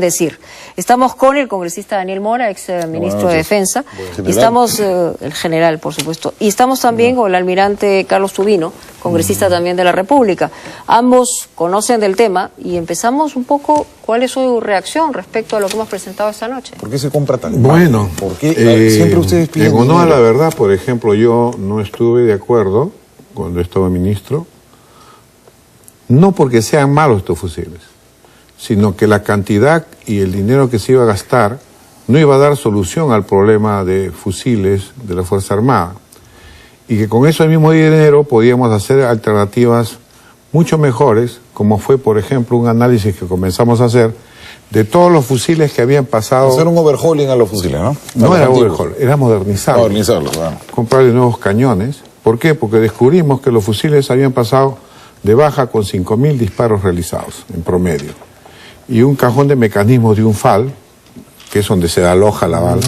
decir. Estamos con el congresista Daniel Mora, ex ministro de Defensa, y estamos, el general, por supuesto, y estamos también con el almirante Carlos Tubino, congresista también de la República. Ambos conocen del tema y empezamos un poco, ¿cuál es su reacción respecto a lo que hemos presentado esta noche? ¿Por qué se compra tan bueno? ¿Por qué siempre ustedes piden en honor a dinero? la verdad, por ejemplo, yo no estuve de acuerdo cuando estaba ministro, no porque sean malos estos fusiles, sino que la cantidad y el dinero que se iba a gastar no iba a dar solución al problema de fusiles de la Fuerza Armada. Y que con ese mismo dinero podíamos hacer alternativas mucho mejores, como fue, por ejemplo, un análisis que comenzamos a hacer de todos los fusiles que habían pasado... Hacer un overhauling a los fusiles, ¿no? No era overhaul, era modernizarlos. Modernizarlos, claro. Comprarle nuevos cañones. ¿Por qué? Porque descubrimos que los fusiles habían pasado de baja con 5.000 disparos realizados en promedio. Y un cajón de mecanismos de un FAL, que es donde se aloja la bala,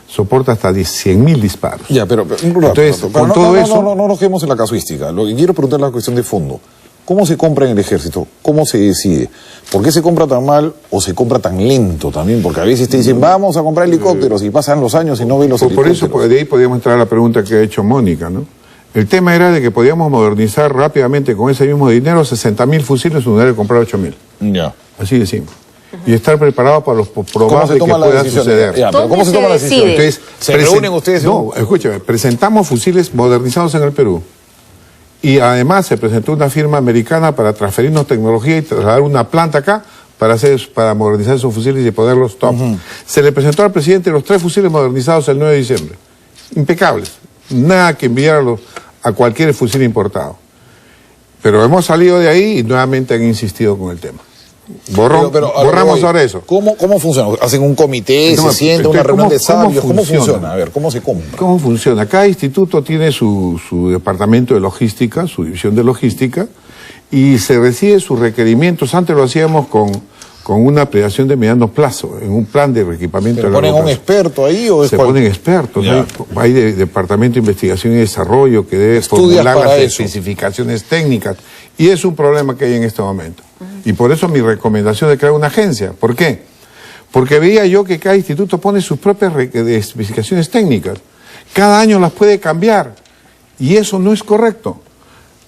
soporta hasta 100.000 disparos. Ya, pero entonces, con todo eso... No nos quedemos en la casuística. Lo que quiero preguntar es la cuestión de fondo. ¿Cómo se compra en el ejército? ¿Cómo se decide? ¿Por qué se compra tan mal o se compra tan lento también? Porque a veces te dicen, vamos a comprar helicópteros, y pasan los años y no ven los helicópteros. Por eso, de ahí podíamos entrar a la pregunta que ha hecho Mónica, ¿no? El tema era de que podíamos modernizar rápidamente con ese mismo dinero 60.000 fusiles en lugar de comprar 8.000. Ya. Así de simple. Y estar preparado para los probables que pueda suceder. Ya, pero ¿cómo se toma la decisión? Entonces, ¿Se reúnen ustedes? No, escúchame, presentamos fusiles modernizados en el Perú. Y además se presentó una firma americana para transferirnos tecnología y trasladar una planta acá para modernizar esos fusiles y ponerlos top. Se le presentó al presidente los 3 fusiles modernizados el 9 de diciembre. Impecables. Nada que enviar a cualquier fusil importado. Pero hemos salido de ahí y nuevamente han insistido con el tema. Borramos ahora eso. ¿Cómo funciona? ¿Hacen un comité, se sienta, una reunión de sabios? ¿Cómo funciona? A ver, ¿cómo se compra? ¿Cómo funciona? Cada instituto tiene su departamento de logística, su división de logística, y se recibe sus requerimientos. Antes lo hacíamos con una planeación de mediano plazo, en un plan de reequipamiento. ¿Pero ponen un experto ahí o es Se ponen expertos, hay departamento de investigación y desarrollo que debe formular las especificaciones técnicas, y es un problema que hay en este momento. Y por eso mi recomendación de crear una agencia. ¿Por qué? Porque veía yo que cada instituto pone sus propias especificaciones técnicas. Cada año las puede cambiar, y eso no es correcto.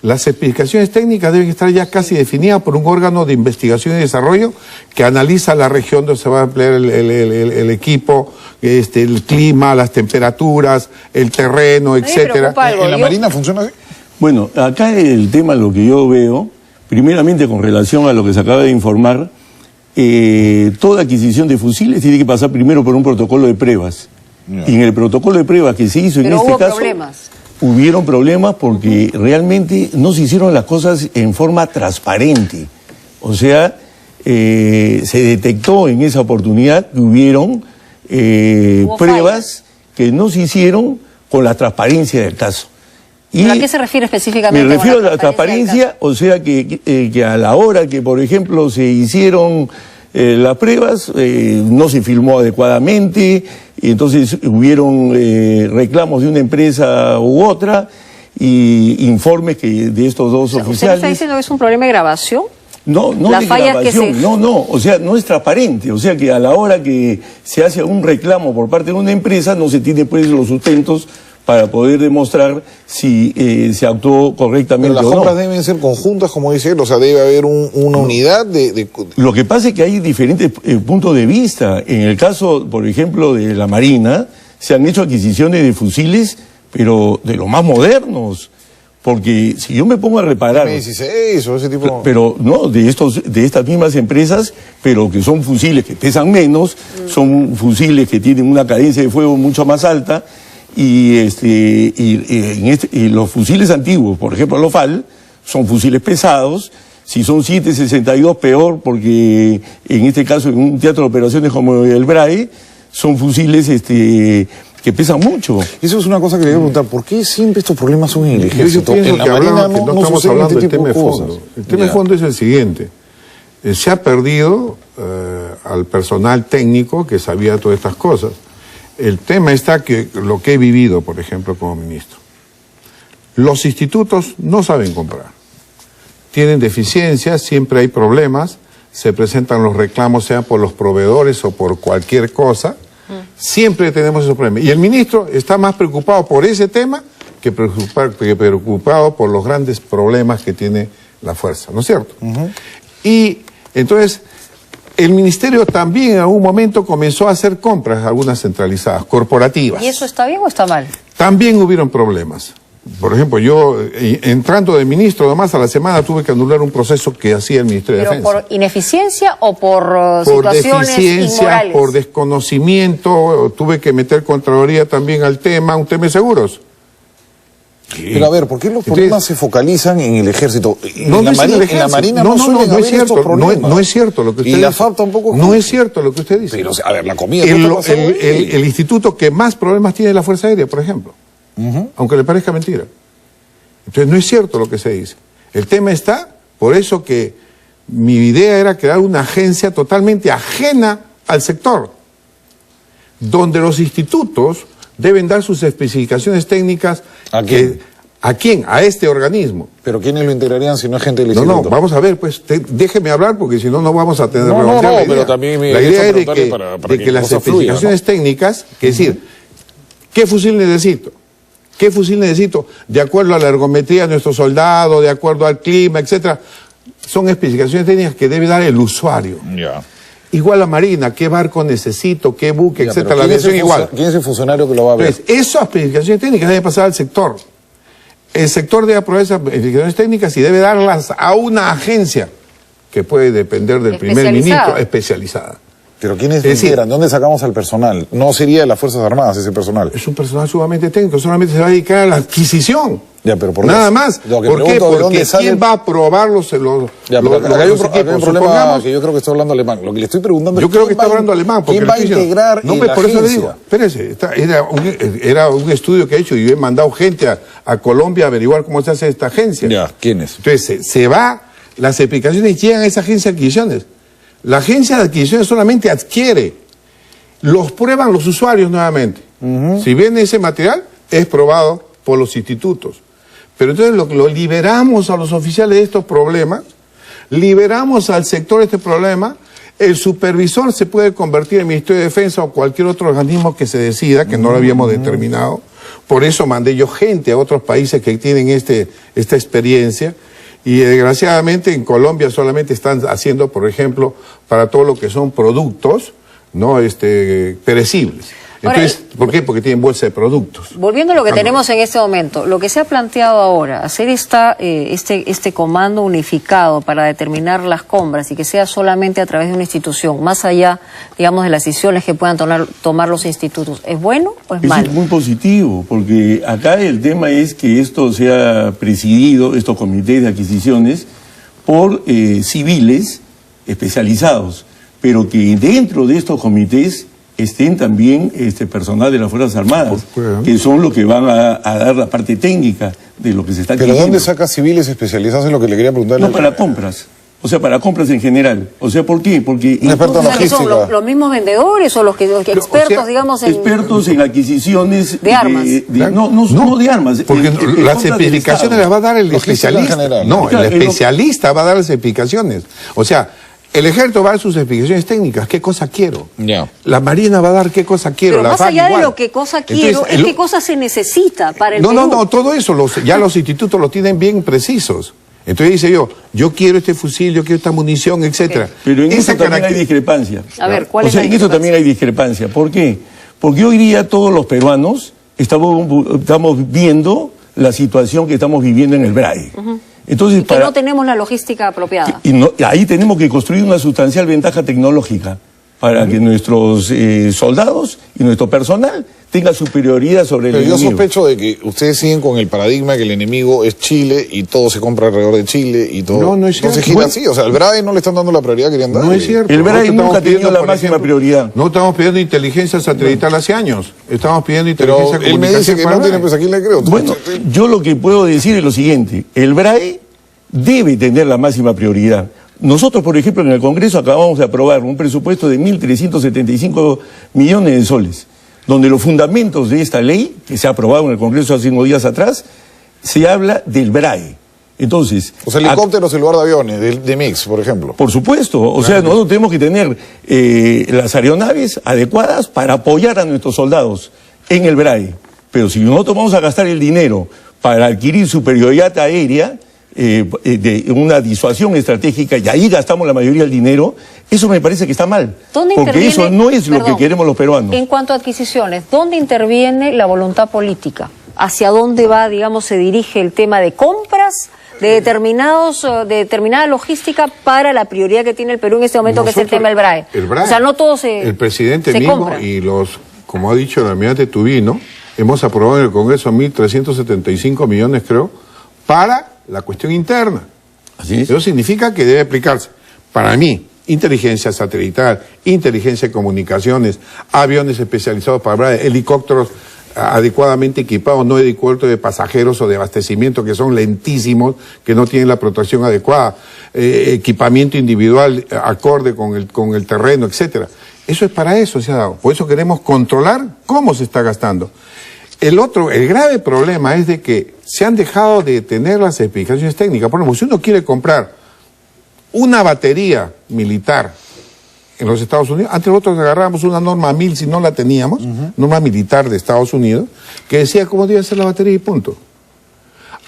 Las especificaciones técnicas deben estar ya casi definidas por un órgano de investigación y desarrollo que analiza la región donde se va a emplear el equipo, el clima, las temperaturas, el terreno, etcétera. ¿En la Marina funciona así? Bueno, acá el tema, lo que yo veo, primeramente con relación a lo que se acaba de informar, toda adquisición de fusiles tiene que pasar primero por un protocolo de pruebas. Y en el protocolo de pruebas que se hizo en este caso... Hubieron problemas porque realmente no se hicieron las cosas en forma transparente. O sea, se detectó en esa oportunidad que hubieron pruebas que no se hicieron con la transparencia del caso. Y ¿a qué se refiere específicamente? Me refiero a la transparencia, o sea que a la hora que, por ejemplo, se hicieron las pruebas, no se filmó adecuadamente, y entonces hubieron reclamos de una empresa u otra y informes de estos dos oficiales. ¿Usted está diciendo que es un problema de grabación? No, no de grabación, no, o sea, no es transparente, o sea que a la hora que se hace un reclamo por parte de una empresa no se tiene pues los sustentos para poder demostrar si se actuó correctamente o no. Pero las compras deben ser conjuntas, como dice él, o sea, debe haber una unidad de... Lo que pasa es que hay diferentes puntos de vista. En el caso, por ejemplo, de la Marina, se han hecho adquisiciones de fusiles, pero de los más modernos. Porque si yo me pongo a reparar... M16 o ese tipo... Pero no, de estas mismas empresas, pero que son fusiles que pesan menos, son fusiles que tienen una cadencia de fuego mucho más alta, y los fusiles antiguos, por ejemplo los FAL, son fusiles pesados. Si son 7.62 peor, porque en este caso en un teatro de operaciones como el BRAE son fusiles que pesan mucho. Eso es una cosa que le voy a preguntar, ¿por qué siempre estos problemas son en el ejército? En la Marina no estamos hablando del tema de cosas. fondo. El tema de fondo es el siguiente: se ha perdido al personal técnico que sabía todas estas cosas. El tema está que lo que he vivido, por ejemplo, como ministro, los institutos no saben comprar, tienen deficiencias, siempre hay problemas, se presentan los reclamos, sean por los proveedores o por cualquier cosa, siempre tenemos esos problemas. Y el ministro está más preocupado por ese tema que preocupado por los grandes problemas que tiene la fuerza, ¿no es cierto? Y entonces, el ministerio también en algún momento comenzó a hacer compras, algunas centralizadas, corporativas. ¿Y eso está bien o está mal? También hubieron problemas. Por ejemplo, yo, entrando de ministro, nomás a la semana tuve que anular un proceso que hacía el Ministerio de Defensa. ¿Pero por ineficiencia o por situaciones deficiencia, inmorales? Por desconocimiento, tuve que meter Contraloría también al tema, un tema de seguros. Pero a ver, ¿por qué los problemas se focalizan en el ejército? En la Marina no suelen haber estos problemas. No es cierto lo que usted dice. Y la FAP tampoco. No es cierto lo que usted dice. Pero, a ver, la comida... El instituto que más problemas tiene es la Fuerza Aérea, por ejemplo. Aunque le parezca mentira. Entonces no es cierto lo que se dice. El tema está, por eso que mi idea era crear una agencia totalmente ajena al sector, donde los institutos deben dar sus especificaciones técnicas. ¿A quién? ¿A quién? A este organismo. ¿Pero quiénes lo integrarían si no es gente del No, instituto? vamos a ver, pues, déjeme hablar porque si no, no vamos a tener... No, pero también la idea es de que las especificaciones técnicas, que es decir, ¿qué fusil necesito? ¿Qué fusil necesito? De acuerdo a la ergometría de nuestro soldado, de acuerdo al clima, etcétera. Son especificaciones técnicas que debe dar el usuario. Ya. Igual la Marina, qué barco necesito, qué buque, Ya, etcétera. pero La aviación igual. ¿Quién es el funcionario que lo va a ver? Entonces, esas especificaciones técnicas deben pasar al sector. El sector debe aprobar esas especificaciones técnicas y debe darlas a una agencia que puede depender del primer ministro, especializada. ¿Pero quiénes integran? ¿De dónde sacamos al personal? No sería de las Fuerzas Armadas ese personal. Es un personal sumamente técnico, solamente se va a dedicar a la adquisición. Ya, pero ¿por nada más. ¿Por qué? Porque ¿quién va a aprobar los acá hay un problema que yo creo que está hablando alemán. Lo que le estoy preguntando es... Yo creo que está hablando alemán. ¿Quién va a integrar no, la por eso agencia? le digo. Espérese, era un estudio que he hecho y yo he mandado gente a Colombia a averiguar cómo se hace esta agencia. Ya, ¿quién es? Entonces, se va, las explicaciones llegan a esa agencia de adquisiciones. La agencia de adquisiciones solamente adquiere. Los prueban los usuarios nuevamente. Si viene ese material, es probado por los institutos. Pero entonces lo liberamos a los oficiales de estos problemas, liberamos al sector de este problema, el supervisor se puede convertir en Ministerio de Defensa o cualquier otro organismo que se decida, que no lo habíamos determinado. Por eso mandé yo gente a otros países que tienen esta experiencia. Y desgraciadamente en Colombia solamente están haciendo, por ejemplo, para todo lo que son productos, no perecibles. Entonces, ahora, ¿por qué? Porque tienen bolsa de productos. Volviendo a lo que tenemos en este momento, lo que se ha planteado ahora, hacer este comando unificado para determinar las compras y que sea solamente a través de una institución, más allá, digamos, de las decisiones que puedan tomar los institutos, ¿es bueno o es malo? Es muy positivo, porque acá el tema es que esto sea presidido, estos comités de adquisiciones, por civiles especializados, pero que dentro de estos comités estén también personal de las Fuerzas Armadas, que son los que van a dar la parte técnica de lo que se está adquiriendo. ¿Pero dónde saca civiles especializados en lo que le quería preguntar? No, para compras. O sea, para compras en general. O sea, ¿por qué? Porque... Un experto en logística. ¿Son los mismos vendedores o los que expertos, digamos, en... Expertos en adquisiciones... De armas. No de armas. Porque las especificaciones las va a dar el especialista. No, claro, el especialista va a dar las especificaciones. O sea... El ejército va a dar sus explicaciones técnicas, qué cosa quiero. Yeah. La Marina va a dar qué cosa quiero. Pero la más FAC allá igual. de lo que cosa quiero, Entonces, es qué cosa se necesita para el Perú. No, todo eso, ya los institutos lo tienen bien precisos. Entonces dice yo quiero este fusil, yo quiero esta munición, etcétera. Pero en eso también hay discrepancia. A ver, ¿cuál es la discrepancia? En eso también hay discrepancia. ¿Por qué? Porque hoy día todos los peruanos estamos viendo la situación que estamos viviendo en el BRAE. Entonces, y que no tenemos la logística apropiada. Ahí tenemos que construir una sustancial ventaja tecnológica para que nuestros soldados y nuestro personal tengan superioridad sobre el enemigo. Yo sospecho de que ustedes siguen con el paradigma que el enemigo es Chile y todo se compra alrededor de Chile y todo. No es cierto. No se gira así, o sea, al BRAE no le están dando la prioridad que querían dar. No es cierto. El BRAE nunca ha tenido la máxima prioridad. No estamos pidiendo inteligencia satelital hace años. Estamos pidiendo inteligencia Pero él me dice que no tiene, pues ¿a quién le creo? Bueno, yo lo que puedo decir es lo siguiente. El BRAE debe tener la máxima prioridad. Nosotros, por ejemplo, en el Congreso acabamos de aprobar un presupuesto de 1.375 millones de soles, donde los fundamentos de esta ley, que se ha aprobado en el Congreso hace unos días atrás, se habla del BRAE. Entonces, O sea, helicópteros en lugar de aviones, de mix, por ejemplo. por supuesto, o sea, nosotros tenemos que tener las aeronaves adecuadas para apoyar a nuestros soldados en el BRAE. Pero si nosotros vamos a gastar el dinero para adquirir superioridad aérea, de una disuasión estratégica, y ahí gastamos la mayoría del dinero, eso me parece que está mal. Porque eso no es lo que queremos los peruanos. En cuanto a adquisiciones, ¿dónde interviene la voluntad política? ¿Hacia dónde va, digamos, se dirige el tema de compras de determinada logística para la prioridad que tiene el Perú en este momento, que es el tema del BRAE? El BRAE, o sea, no todo se el presidente se mismo compra. y como ha dicho el almirante Tubino, hemos aprobado en el Congreso 1.375 millones, creo, para la cuestión interna. Así es. Eso significa que debe aplicarse. Para mí, inteligencia satelital, inteligencia de comunicaciones, aviones especializados para BRAE, helicópteros adecuadamente equipados, no helicópteros de pasajeros o de abastecimiento que son lentísimos, que no tienen la protección adecuada, equipamiento individual acorde con el terreno, etcétera. Eso es para eso se ha dado. Por eso queremos controlar cómo se está gastando. El grave problema es de que se han dejado de tener las especificaciones técnicas. Por ejemplo, si uno quiere comprar una batería militar en los Estados Unidos, antes nosotros agarrábamos una norma 1000 si no la teníamos, norma militar de Estados Unidos, que decía cómo debe ser la batería y punto.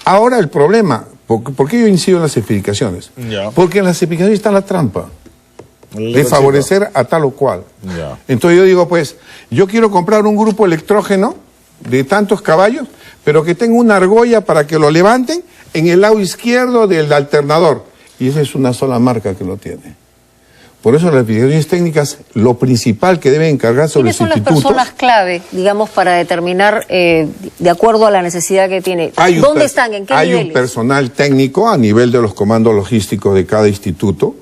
Ahora el problema, ¿por qué yo incido en las especificaciones? Ya. Porque en las especificaciones está la trampa de favorecer a tal o cual. Ya. Entonces yo digo, pues, yo quiero comprar un grupo electrógeno de tantos caballos, pero que tenga una argolla para que lo levanten en el lado izquierdo del alternador. Y esa es una sola marca que lo tiene. Por eso las especificaciones técnicas, lo principal que deben encargarse los ¿Quiénes son las institutos... personas clave, digamos, para determinar, de acuerdo a la necesidad que tiene? ¿Dónde están? ¿En qué niveles? Hay un personal técnico a nivel de los comandos logísticos de cada instituto,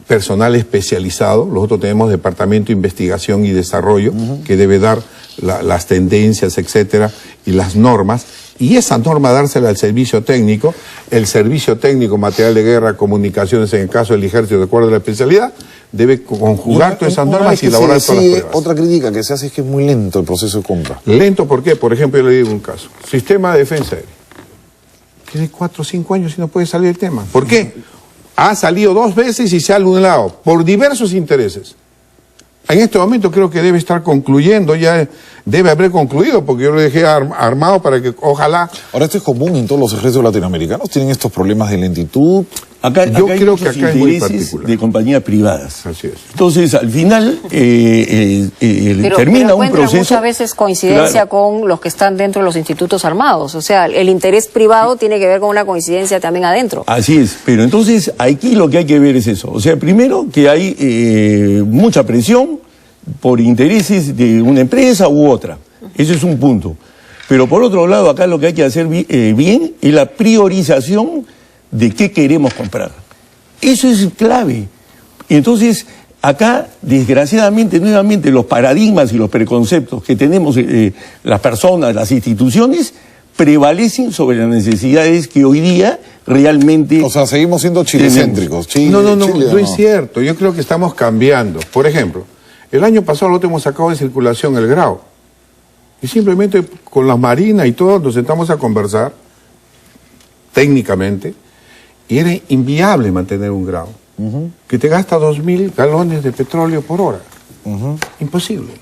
personal especializado. Nosotros tenemos departamento de investigación y desarrollo que debe dar las tendencias, etcétera, y las normas. Y esa norma dársela al servicio técnico, el servicio técnico, material de guerra, comunicaciones, en el caso del ejército, de acuerdo a la especialidad, debe conjugar todas esas normas y elaborar todas las pruebas. Otra crítica que se hace es que es muy lento el proceso de compra. Lento, ¿por qué? Por ejemplo, yo le digo un caso. Sistema de defensa aérea. Tiene 4 o 5 años y no puede salir el tema. ¿Por qué? Ha salido 2 veces y se ha anulado por diversos intereses. En este momento creo que debe estar concluyendo, ya debe haber concluido, porque yo lo dejé armado para que ojalá... Ahora, esto es común en todos los ejércitos latinoamericanos, tienen estos problemas de lentitud. Yo creo que acá es muy intereses particular. de compañías privadas. Así es. Entonces, al final, Pero termina un encuentra proceso... muchas veces coincidencia con los que están dentro de los institutos armados. O sea, el interés privado tiene que ver con una coincidencia también adentro. Así es, pero entonces aquí lo que hay que ver es eso. O sea, primero que hay mucha presión por intereses de una empresa u otra. Ese es un punto. Pero por otro lado, acá lo que hay que hacer bien es la priorización de qué queremos comprar. Eso es clave. Y entonces, acá, desgraciadamente, nuevamente, los paradigmas y los preconceptos que tenemos las personas, las instituciones, prevalecen sobre las necesidades que hoy día realmente... O sea, seguimos siendo chilecéntricos. No es cierto. Yo creo que estamos cambiando. Por ejemplo, el año pasado lo hemos sacado de circulación el Grau. Y simplemente con la Marina y todo nos sentamos a conversar técnicamente y era inviable mantener un Grau. Que te gasta 2.000 galones de petróleo por hora. Imposible.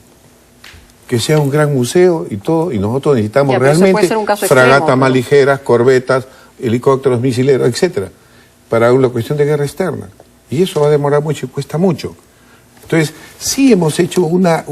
Que sea un gran museo y todo, y nosotros necesitamos Ya, pero eso realmente puede ser un caso fragatas extremo, más ¿no? ligeras, corbetas, helicópteros misileros, etcétera, para una cuestión de guerra externa. Y eso va a demorar mucho y cuesta mucho. Entonces, sí hemos hecho una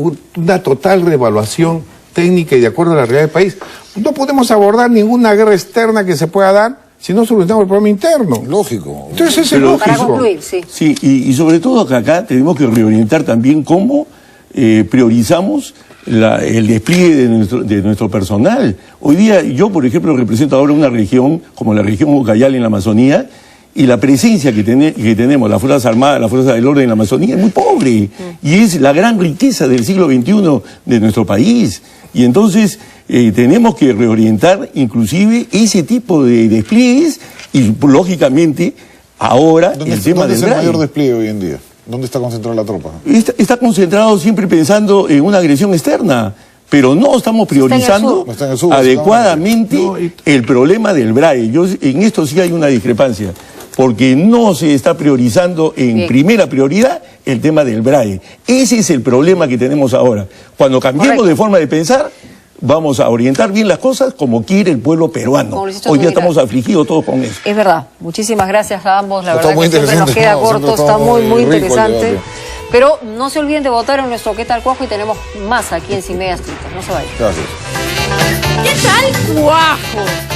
total reevaluación técnica y de acuerdo a la realidad del país. No podemos abordar ninguna guerra externa que se pueda dar si no solucionamos el problema interno. Lógico. Entonces, es Pero, lógico. Para concluir, sí. Sí, y sobre todo que acá tenemos que reorientar también cómo priorizamos el despliegue de nuestro personal. Hoy día yo, por ejemplo, represento ahora una región como la región Ucayali en la Amazonía, y la presencia que tenemos, las Fuerzas Armadas, las Fuerzas del Orden en la Amazonía, es muy pobre. Y es la gran riqueza del siglo XXI de nuestro país. Y entonces tenemos que reorientar inclusive ese tipo de despliegues y, lógicamente, ahora el tema ¿Dónde del es el DRAE. mayor despliegue hoy en día? ¿Dónde está concentrada la tropa? Está concentrado siempre pensando en una agresión externa. pero no estamos priorizando Está en el sur, adecuadamente el problema del BRAE. En esto sí hay una discrepancia, porque no se está priorizando en primera prioridad el tema del BRAE. Ese es el problema que tenemos ahora. Cuando cambiemos de forma de pensar, vamos a orientar bien las cosas como quiere el pueblo peruano. Hoy día estamos afligidos todos con eso. Es verdad. Muchísimas gracias a ambos. La Está verdad muy que siempre nos queda interesante, corto, está muy rico el interesante. debate. Pero no se olviden de votar en nuestro ¿Qué tal Cuajo? Y tenemos más aquí en Sin Medias Tintas. No se vayan. Gracias. ¿Qué tal Cuajo?